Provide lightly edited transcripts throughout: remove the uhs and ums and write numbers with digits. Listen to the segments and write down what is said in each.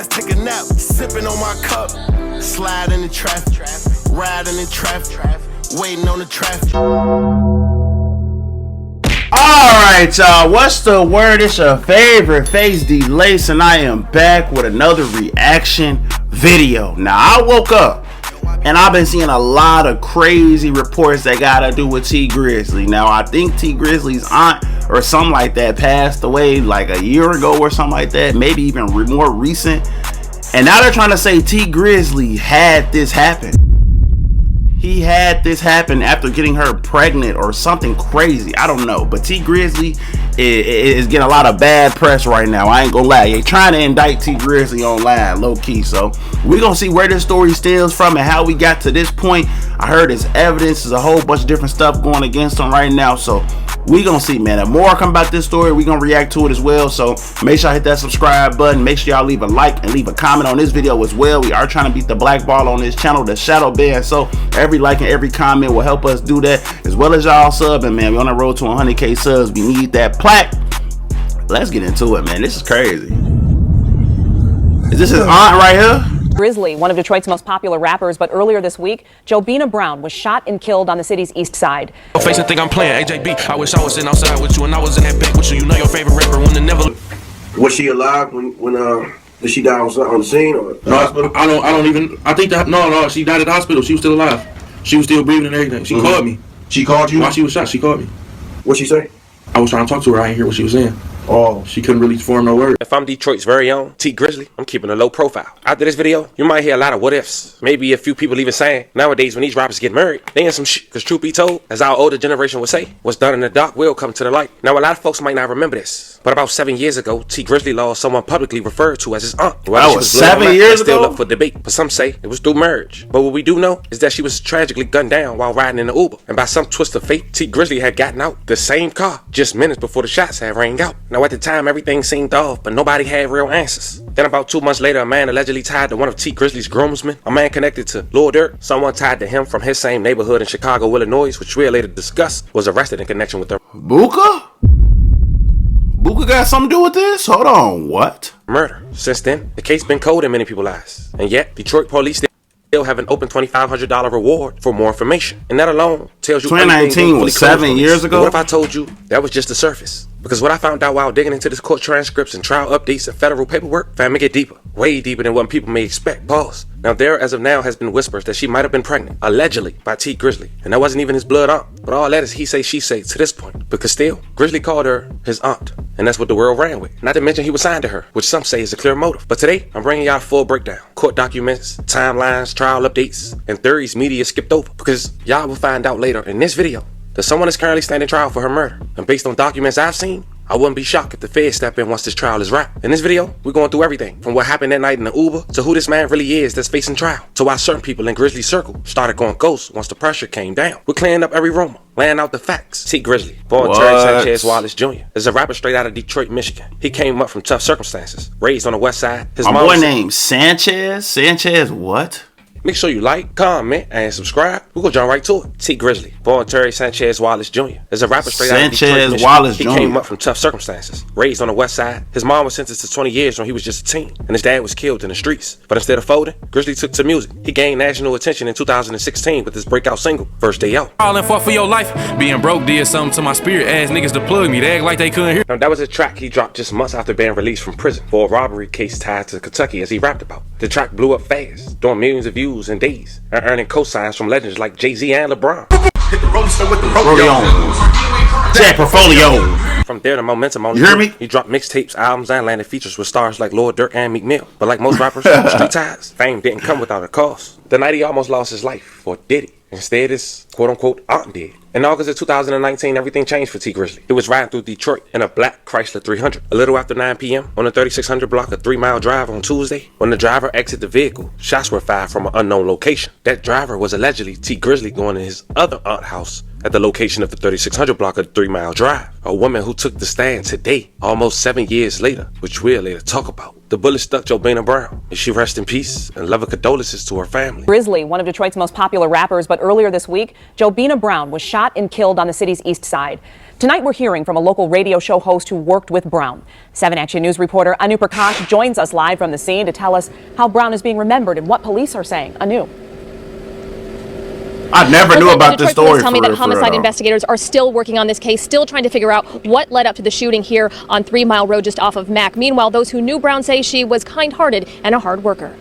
Take a nap, sipping on my cup, slide in the traffic, riding in traffic, waiting on the traffic. Alright, y'all, what's the word? It's your favorite face, DLace, and I am back with another reaction video. Now, I woke up and I've been seeing a lot of crazy reports that gotta do with Tee Grizzley. Now, I think Tee Grizzley's aunt or something like that passed away like a year ago or something like that, maybe even more recent. And now they're trying to say Tee Grizzley had this happen. He had this happen after getting her pregnant or something crazy. I don't know. But Tee Grizzley is getting a lot of bad press right now. I ain't gonna lie. They're trying to indict Tee Grizzley online, low key. So we're gonna see where this story stems from and how we got to this point. I heard there's evidence. There's a whole bunch of different stuff going against him right now. So we gonna see, man. The more come about this story, we gonna react to it as well. So make sure I hit that subscribe button. Make sure y'all leave a like and leave a comment on this video as well. We are trying to beat the black ball on this channel, the shadow ban. So every like and every comment will help us do that, as well as y'all subbing, man. We're on the road to 100K subs. We need that plaque. Let's get into it, man. This is crazy. Is this his aunt right here? Grizzly, one of Detroit's most popular rappers, but earlier this week, Jobina Brown was shot and killed on the city's east side. Face and think I'm playing AJB. I wish I was sitting outside with you and I was in that back with you. You know your favorite rapper when the never. Was she alive when did she die on the scene or the hospital? I don't even. I think that no. She died at the hospital. She was still alive. She was still breathing and everything. She called me. She called you while she was shot. She called me. What'd she say? I was trying to talk to her. I didn't hear what she was saying. Oh, she couldn't really form no word. If I'm Detroit's very own Tee Grizzley, I'm keeping a low profile. After this video, you might hear a lot of what ifs. Maybe a few people even saying, nowadays when these rappers get married, they in some shit. Because truth be told, as our older generation would say, what's done in the dark will come to the light. Now, a lot of folks might not remember this, but about 7 years ago, Tee Grizzley lost someone publicly referred to as his aunt. That was 7 years ago? Still up for debate, but some say it was through marriage. But what we do know is that she was tragically gunned down while riding in the Uber. And by some twist of fate, Tee Grizzley had gotten out the same car just minutes before the shots had rang out. Now, at the time, everything seemed off, but nobody had real answers. Then about 2 months later, a man allegedly tied to one of Tee Grizzley's groomsmen, a man connected to Lil Durk, someone tied to him from his same neighborhood in Chicago, Illinois, which we'll later discuss, was arrested in connection with the Booka? Booka got something to do with this? Hold on, what? Murder. Since then, the case been cold in many people's eyes. And yet, Detroit police still have an open $2,500 reward for more information. And that alone tells you 2019 was 7 years ago. But what if I told you that was just the surface? Because what I found out while digging into this court transcripts and trial updates and federal paperwork, found me get deeper. Way deeper than what people may expect. Pause. Now there, as of now, has been whispers that she might have been pregnant, allegedly, by Tee Grizzley. And that wasn't even his blood aunt. But all that is he say, she say to this point. Because still, Grizzly called her his aunt. And that's what the world ran with. Not to mention he was signed to her, which some say is a clear motive. But today, I'm bringing y'all a full breakdown. Court documents, timelines, trial updates, and theories media skipped over. Because y'all will find out later in this video that someone is currently standing trial for her murder. And based on documents I've seen, I wouldn't be shocked if the feds step in once this trial is wrapped. In this video, we're going through everything from what happened that night in the Uber to who this man really is that's facing trial, to why certain people in Grizzly's circle started going ghost once the pressure came down. We're clearing up every rumor, laying out the facts. Tee Grizzley, born Terry Sanchez Wallace Jr., is a rapper straight out of Detroit, Michigan. He came up from tough circumstances, raised on the west side. His mom boy named Sanchez? Sanchez what? Make sure you like, comment, and subscribe. We're gonna jump right to it. Tee Grizzley, born Terry Sanchez Wallace Jr., is a rapper straight out of Detroit, Michigan. He came up from tough circumstances, raised on the west side. His mom was sentenced to 20 years when he was just a teen, and his dad was killed in the streets. But instead of folding, Grizzly took to music. He gained national attention in 2016 with his breakout single, First Day Out. All in for your life. Being broke did something to my spirit. Ass niggas to plug me. They act like they couldn't hear. Now that was a track he dropped just months after being released from prison for a robbery case tied to Kentucky, as he rapped about. The track blew up fast, doing millions of views in days, and earning cosigns from legends like Jay-Z and LeBron. Hit the roadster with the Jack Portfolio. From there, the momentum on you hear me? He dropped mixtapes, albums, and landed features with stars like Lil Durk and Meek Mill. But like most rappers, street ties, fame didn't come without a cost. The night he almost lost his life, or did he? Instead, his quote-unquote aunt did. In August of 2019, everything changed for Tee Grizzley. He was riding through Detroit in a black Chrysler 300. A little after 9 p.m. on the 3600 block, a 3-mile drive on Tuesday, when the driver exited the vehicle, shots were fired from an unknown location. That driver was allegedly Tee Grizzley going to his other aunt's house at the location of the 3600 block of the 3-mile drive. A woman who took the stand today, almost 7 years later, which we'll later talk about. The bullet stuck Jobina Brown. May she rest in peace, and love and condolences to her family. Grizzly, one of Detroit's most popular rappers, but earlier this week, Jobina Brown was shot and killed on the city's east side. Tonight, we're hearing from a local radio show host who worked with Brown. 7 Action News reporter Anu Prakash joins us live from the scene to tell us how Brown is being remembered and what police are saying. Anu. I never knew about this story. Police tell me that homicide investigators are still working on this case, still trying to figure out what led up to the shooting here on 3 Mile Road just off of Mac. Meanwhile, those who knew Brown say she was kind-hearted and a hard worker.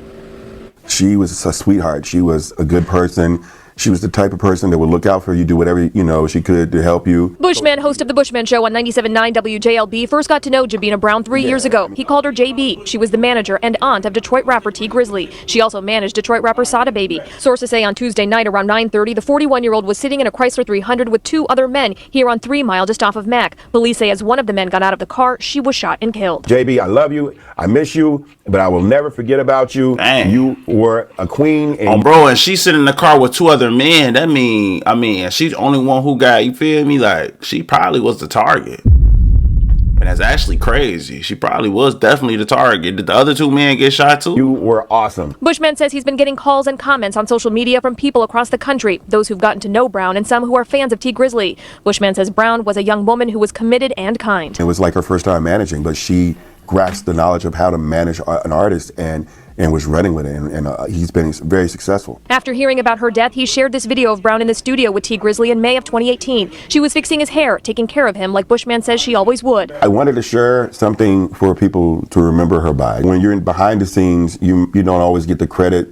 She was a sweetheart. She was a good person. She was the type of person that would look out for you, do whatever, she could to help you. Bushman, host of The Bushman Show on 97.9 WJLB, first got to know Jabina Brown 3 years ago. He called her JB. She was the manager and aunt of Detroit rapper Tee Grizzley. She also managed Detroit rapper Sada Baby. Sources say on Tuesday night around 9:30, the 41-year-old was sitting in a Chrysler 300 with 2 other men here on 3 Mile just off of Mac. Police say as one of the men got out of the car, she was shot and killed. JB, I love you. I miss you, but I will never forget about you. Dang. You were a queen. And bro, and she's sitting in the car with 2 other men. That means, she's the only one who got, you feel me? Like, she probably was the target. And that's actually crazy. She probably was definitely the target. Did the other 2 men get shot too? You were awesome. Bushman says he's been getting calls and comments on social media from people across the country, those who've gotten to know Brown and some who are fans of Tee Grizzley. Bushman says Brown was a young woman who was committed and kind. It was like her first time managing, but she grasped the knowledge of how to manage an artist and was running with it, and he's been very successful. After hearing about her death, he shared this video of Brown in the studio with Tee Grizzley in May of 2018. She was fixing his hair, taking care of him like Bushman says she always would. I wanted to share something for people to remember her by. When you're behind the scenes, you don't always get the credit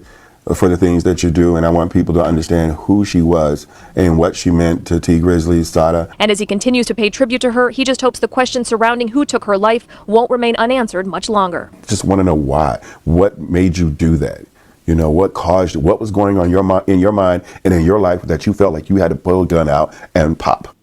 for the things that you do, and I want people to understand who she was and what she meant to Tee Grizzley, Sada. And as he continues to pay tribute to her, he just hopes the questions surrounding who took her life won't remain unanswered much longer. Just want to know why. What made you do that? What caused you? What was going on in your mind and in your life that you felt like you had to pull a gun out and pop?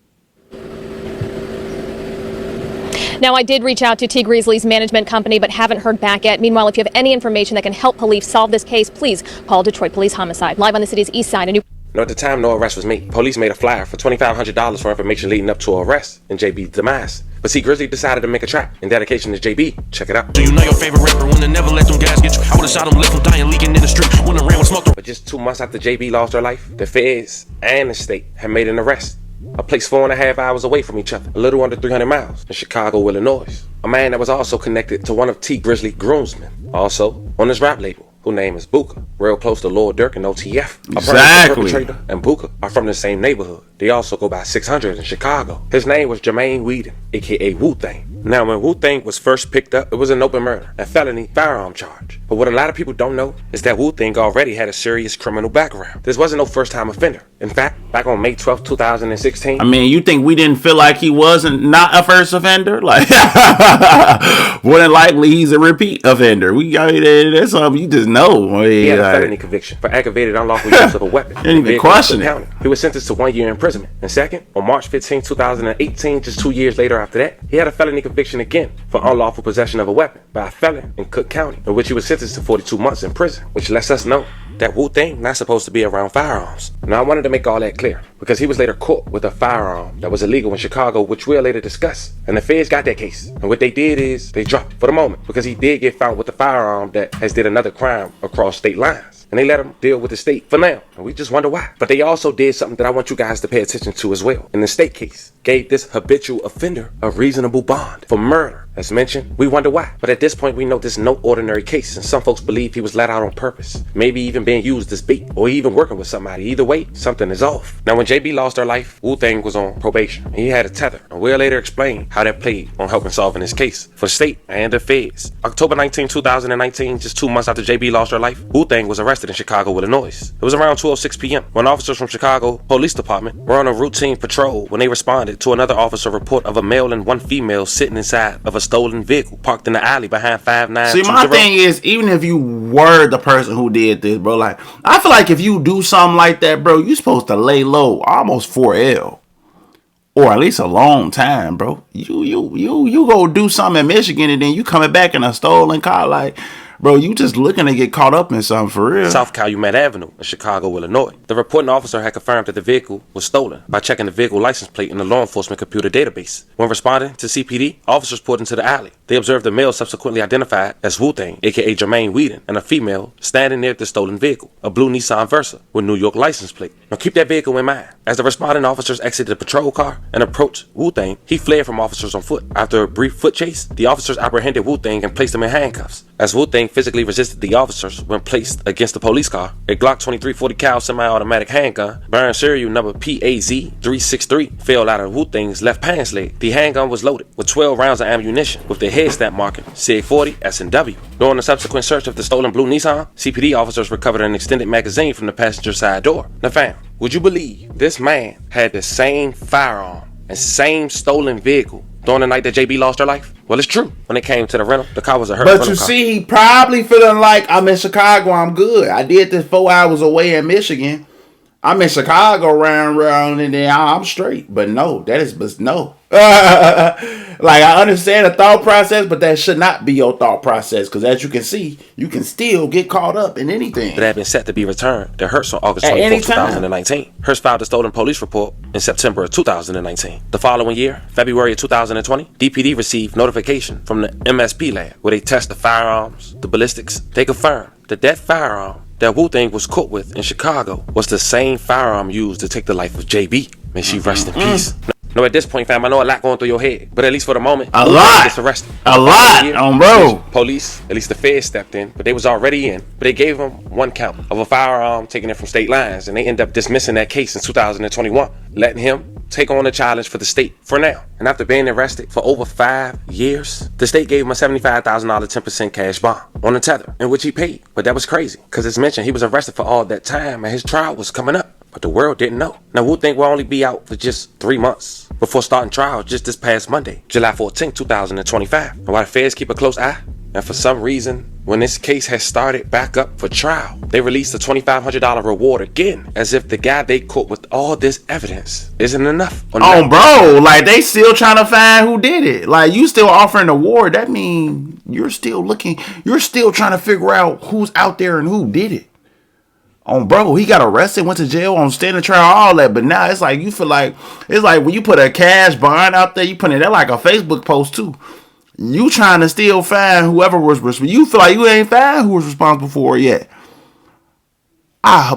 Now, I did reach out to Tee Grizzley's management company, but haven't heard back yet. Meanwhile, if you have any information that can help police solve this case, please call Detroit Police Homicide. Live on the city's east side. At the time, no arrest was made. Police made a flyer for $2,500 for information leading up to an arrest and JB's demise. But Tee Grizzley decided to make a track in dedication to JB. Check it out. Do you know your favorite rapper when they never let them guys get you? I would've shot him, left him dying, leaking in the street when the ran with smoke. But just 2 months after JB lost her life, the feds and the state had made an arrest. A place 4.5 hours away from each other, a little under 300 miles in Chicago, Illinois. A man that was also connected to one of Tee Grizzley's groomsmen, also on his rap label, whose name is Booka, real close to Lord Durk and OTF. Exactly. A perpetrator and Booka are from the same neighborhood. They also go by 600 in Chicago. His name was Jermaine Whedon, aka Wu-Tang. Now, when Wu-Tang was first picked up, it was an open murder, a felony firearm charge. But what a lot of people don't know is that Wu-Tang already had a serious criminal background. This wasn't no first-time offender. In fact, back on May 12, 2016. You think we didn't feel like he wasn't not a first offender? Like, more than likely he's a repeat offender. That's something you just know. He had a felony conviction for aggravated unlawful use of a weapon. Didn't even question it. He was sentenced to 1 year imprisonment. And second, on March 15, 2018, just 2 years later after that, he had a felony conviction again for unlawful possession of a weapon by a felon in Cook County, in which he was sentenced to 42 months in prison, which lets us know that Wu-Tang not supposed to be around firearms. Now, I wanted to make all that clear because he was later caught with a firearm that was illegal in Chicago, which we'll later discuss. And the feds got that case. And what they did is they dropped it for the moment because he did get found with a firearm that has did another crime across state lines. And they let him deal with the state for now. And we just wonder why. But they also did something that I want you guys to pay attention to as well. In the state case, gave this habitual offender a reasonable bond for murder. As mentioned, we wonder why. But at this point, we know this is no ordinary case, and some folks believe he was let out on purpose. Maybe even being used as bait, or even working with somebody. Either way, something is off. Now, when JB lost her life, Wu-Tang was on probation. He had a tether, and we'll later explain how that played on helping solving this case for the state and the feds. October 19, 2019, just 2 months after JB lost her life, Wu-Tang was arrested in Chicago, Illinois. It was around 12:06 p.m. when officers from Chicago Police Department were on a routine patrol when they responded to another officer report of a male and one female sitting inside of a stolen vehicle parked in the alley behind 5920. See, my thing is, even if you were the person who did this, bro, like, I feel like if you do something like that, bro, you supposed to lay low almost 4L. Or at least a long time, bro. You go do something in Michigan and then you coming back in a stolen car, like, Bro, you just looking to get caught up in something for real. South Calumet Avenue in Chicago, Illinois. The reporting officer had confirmed that the vehicle was stolen by checking the vehicle license plate in the law enforcement computer database. When responding to CPD, officers pulled into the alley. They observed a male subsequently identified as Wu-Tang, aka Jermaine Whedon, and a female standing near the stolen vehicle, a blue Nissan Versa with New York license plate. Now keep that vehicle in mind. As the responding officers exited the patrol car and approached Wu-Tang, he fled from officers on foot. After a brief foot chase, the officers apprehended Wu-Tang and placed him in handcuffs. As Wu-Tang physically resisted the officers when placed against the police car, a Glock 23 40 cal semi-automatic handgun bearing serial number PAZ-363 fell out of Wu-Tang's left pants leg. The handgun was loaded with 12 rounds of ammunition with the head stamp marking CA-40 S&W. During the subsequent search of the stolen blue Nissan, CPD officers recovered an extended magazine from the passenger side door. Now fam, would you believe this man had the same firearm and same stolen vehicle during the night that JB lost her life? Well, it's true. When it came to the rental, the car was a her rental car. But you see, he probably feeling like, I'm in Chicago, I'm good. I did this 4 hours away in Michigan. I'm in Chicago round, and then I'm straight. But no, that is but no. Like, I understand the thought process, but that should not be your thought process. Because as you can see, you can still get caught up in anything. That had been set to be returned to Hearst on August 24, 2019. Hearst filed a stolen police report in September of 2019. The following year, February of 2020, DPD received notification from the MSP lab where they test the firearms, the ballistics. They confirmed that that firearm that Wu-Tang was caught with in Chicago was the same firearm used to take the life of JB. May she rest in peace. No, at this point, fam, I know a lot going through your head, but at least for the moment, a lot gets arrested. A lot on bro. Police, at least the feds stepped in, but they was already in. But they gave him one count of a firearm taken in from state lines, and they ended up dismissing that case in 2021, letting him take on the challenge for the state for now. And after being arrested for over 5 years, the state gave him a $75,000 10% cash bond on the tether, in which he paid. But that was crazy, because as mentioned, he was arrested for all that time, and his trial was coming up. But the world didn't know. Now, Wu-Tang will only be out for just 3 months before starting trial just this past Monday, July 14, 2025. And while the feds keep a close eye, and for some reason, when this case has started back up for trial, they released a $2,500 reward again, as if the guy they caught with all this evidence isn't enough. Oh, bro, like they still trying to find who did it. Like you still offering a award. That means you're still looking. You're still trying to figure out who's out there and who did it. Bro, he got arrested, went to jail on standing trial, all that. But now it's like you feel like it's like when you put a cash bond out there, you put it there like a Facebook post too. You trying to still find whoever was responsible. You feel like you ain't find who was responsible for it yet.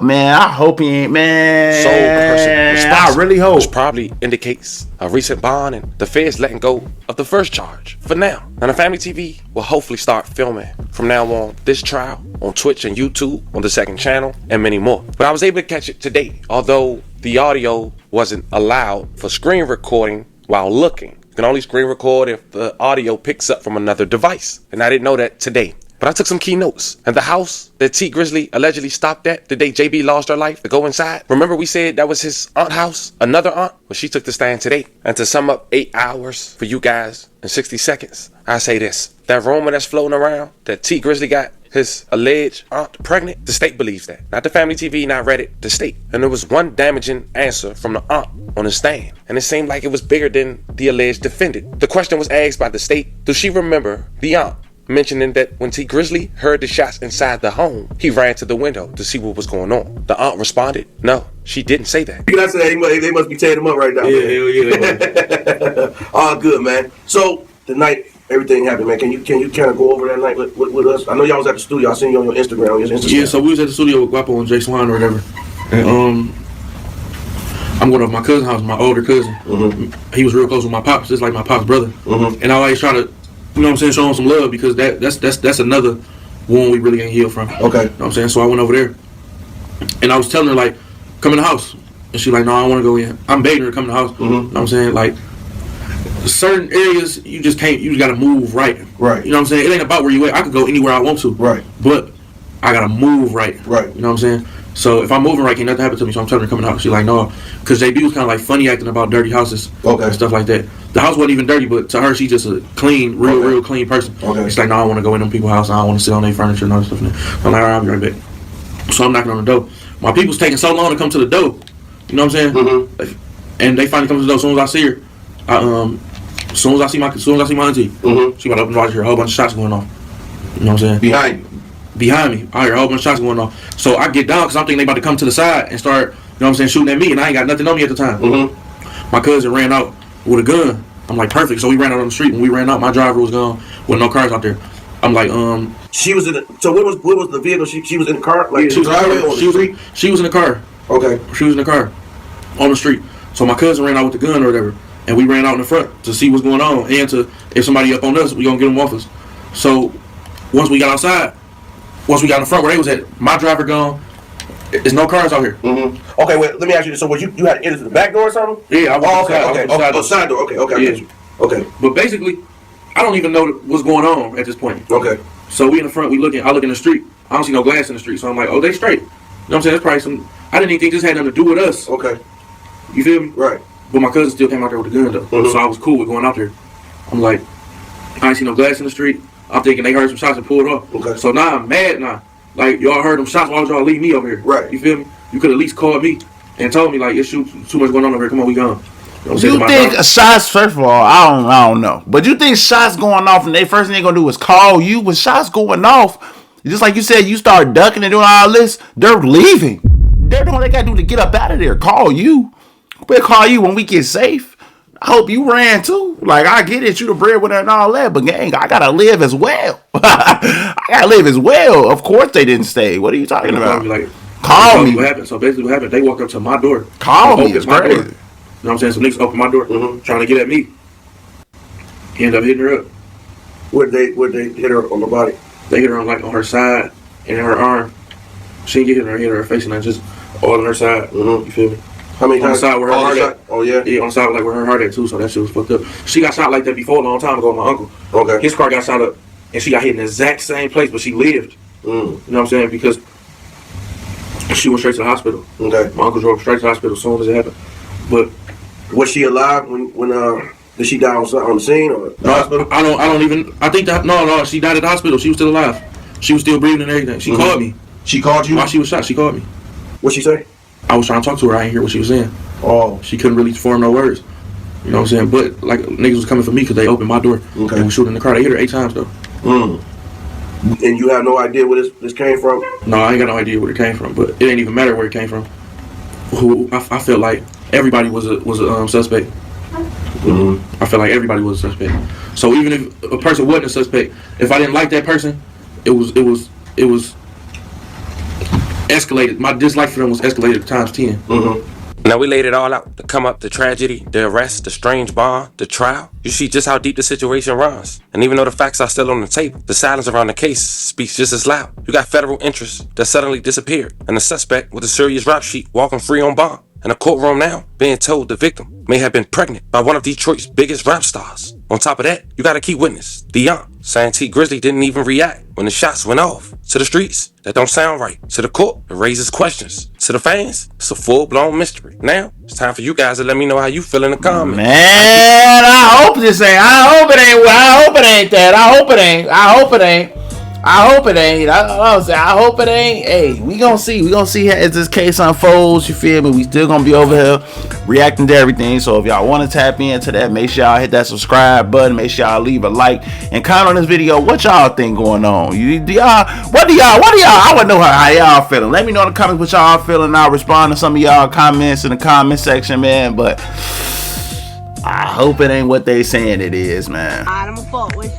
Man, I hope he ain't, man. So the person responsible, I really hope. Which probably indicates a recent bond and the feds letting go of the first charge for now. And the Family TV will hopefully start filming from now on this trial on Twitch and YouTube, on the second channel, and many more. But I was able to catch it today, although the audio wasn't allowed for screen recording while looking. You can only screen record if the audio picks up from another device. And I didn't know that today. But I took some key notes. And the house that Tee Grizzley allegedly stopped at the day JB lost her life to go inside. Remember we said that was his aunt's house? Another aunt? Well, she took the stand today. And to sum up 8 hours for you guys in 60 seconds, I say this. That rumor that's floating around that Tee Grizzley got his alleged aunt pregnant, the state believes that. Not the Family TV, not Reddit, the state. And there was one damaging answer from the aunt on the stand. And it seemed like it was bigger than the alleged defendant. The question was asked by the state, does she remember the aunt mentioning that when Tee Grizzley heard the shots inside the home, he ran to the window to see what was going on? The aunt responded, no, she didn't say that. You gotta say they must be tearing him up right now. Yeah. All good, man. So the night everything happened, man. Can you kind of go over that night with us? I know y'all was at the studio. I seen you on your Instagram. Yeah, so we was at the studio with Guapo and Jay Swan or whatever. And I'm going to my cousin's house, my older cousin. Mm-hmm. He was real close with my pops, just like my pop's brother. Mm-hmm. And I always try to, you know what I'm saying, show him some love because that's another wound we really ain't healed from. Okay. You know what I'm saying? So I went over there and I was telling her, like, come in the house. And she like, no, I don't want to go in. I'm begging her to come in the house. Mm-hmm. You know what I'm saying? Like, certain areas you just can't, you just got to move right. Right. You know what I'm saying? It ain't about where you at. I could go anywhere I want to. Right. But I got to move right. Right. You know what I'm saying? So if I'm moving right, can't nothing happen to me. So I'm telling her to come in the house. She's like, no. Because JB was kind of like funny acting about dirty houses. Okay. And stuff like that. The house wasn't even dirty, but to her, she's just a clean, real clean person. Okay. She's like, no, I don't want to go in them people's house. I don't want to sit on their furniture and all that stuff. So I'm like, all right, I'll be right back. So I'm knocking on the door. My people's taking so long to come to the door. You know what I'm saying? Mm-hmm. And they finally come to the door. As soon as I see her, as soon as I see my auntie, mm-hmm. She about to open the door, I hear a whole bunch of shots going off. You know what I'm saying? Behind you. behind me. I hear a whole bunch of shots going off. So I get down because I'm thinking they about to come to the side and start, you know what I'm saying, shooting at me, and I ain't got nothing on me at the time. My cousin ran out with a gun. I'm like, perfect. So we ran out on the street. When we ran out, my driver was gone with no cars out there. I'm like, She was in the. So what was the vehicle? She was in the car. Like she was in the car. Okay. She was in the car on the street. So my cousin ran out with the gun or whatever, and we ran out in the front to see what's going on, and to if somebody up on us, we gonna get them off us. So once we got outside, once we got in the front where they was at, my driver gone. There's no cars out here. Okay, wait. Let me ask you this. So was you had to enter the back door or something? Yeah, I was. Okay. Side door. Okay. I get you. Okay. But basically, I don't even know what's going on at this point. Okay. So we in the front, I look in the street. I don't see no glass in the street. So I'm like, oh, they straight. You know what I'm saying? That's probably some, I didn't even think this had nothing to do with us. Okay. You feel me? Right. But my cousin still came out there with a gun though. So I was cool with going out there. I'm like, I ain't see no glass in the street. I'm thinking they heard some shots and pulled off. Okay. So now I'm mad now. Like, y'all heard them shots, why would y'all leave me over here? Right. You feel me? You could at least call me and told me, like, it's too much going on over here. Come on, we gone. You think shots, first of all, I don't know. But you think shots going off and they first thing they gonna do is call you? When shots going off, just like you said, you start ducking and doing all this, they're leaving. They're doing what they gotta do to get up out of there. Call you. We'll call you when we get safe. I hope you ran too. Like, I get it, you the breadwinner and all that, but gang, I gotta live as well. I gotta live as well. Of course they didn't stay. What are you talking about? Like, call me. What happened? So basically what happened, they walked up to my door. Call me, it's crazy. You know what I'm saying? Some niggas opened my door, trying to get at me. He ended up hitting her up. Would they hit her on the body? They hit her on her side and in her arm. She didn't get hit her face and just all on her side. You feel me? How many on times? the side where her heart at? Oh yeah. Yeah, on the side where her heart at too. So that shit was fucked up. She got shot like that before a long time ago with my uncle. Okay. His car got shot up and she got hit in the exact same place, but she lived. You know what I'm saying? Because she went straight to the hospital. Okay. My uncle drove straight to the hospital as soon as it happened. But was she alive when did she die on the scene or the hospital? I don't even. I think that no. She died at the hospital. She was still alive. She was still breathing and everything. She called me. She called you while she was shot. She called me. What'd she say? I was trying to talk to her. I didn't hear what she was saying. Oh. She couldn't really form no words. You know what I'm saying? But like niggas was coming for me because they opened my door and was shooting in the car. They hit her 8 times though. And you have no idea where this came from? No, I ain't got no idea where it came from. But it ain't even matter where it came from. I felt like everybody was a suspect. I felt like everybody was a suspect. So even if a person wasn't a suspect, if I didn't like that person, it was escalated. My dislike for them was escalated times 10. Now we laid it all out. The come up, the tragedy, the arrest, the strange bond, the trial. You see just how deep the situation runs. And even though the facts are still on the table, the silence around the case speaks just as loud. You got federal interests that suddenly disappeared, and the suspect with a serious rap sheet walking free on bond. In a courtroom now, being told the victim may have been pregnant by one of Detroit's biggest rap stars. On top of that, you got a key witness, the aunt, saying Tee Grizzley didn't even react when the shots went off. To the streets, that don't sound right. To the court, it raises questions. To the fans, it's a full-blown mystery. Now, it's time for you guys to let me know how you feel in the comments. Man, I hope it ain't that. I hope it ain't. Hey, we gonna see as this case unfolds. You feel me? We still gonna be over here reacting to everything. So if y'all want to tap into that, make sure y'all hit that subscribe button. Make sure y'all leave a like and comment on this video. What y'all think going on? What do y'all? I want to know how y'all feeling. Let me know in the comments what y'all feeling. I'll respond to some of y'all comments in the comment section, man. But I hope it ain't what they saying it is, man. I'm a fuck with.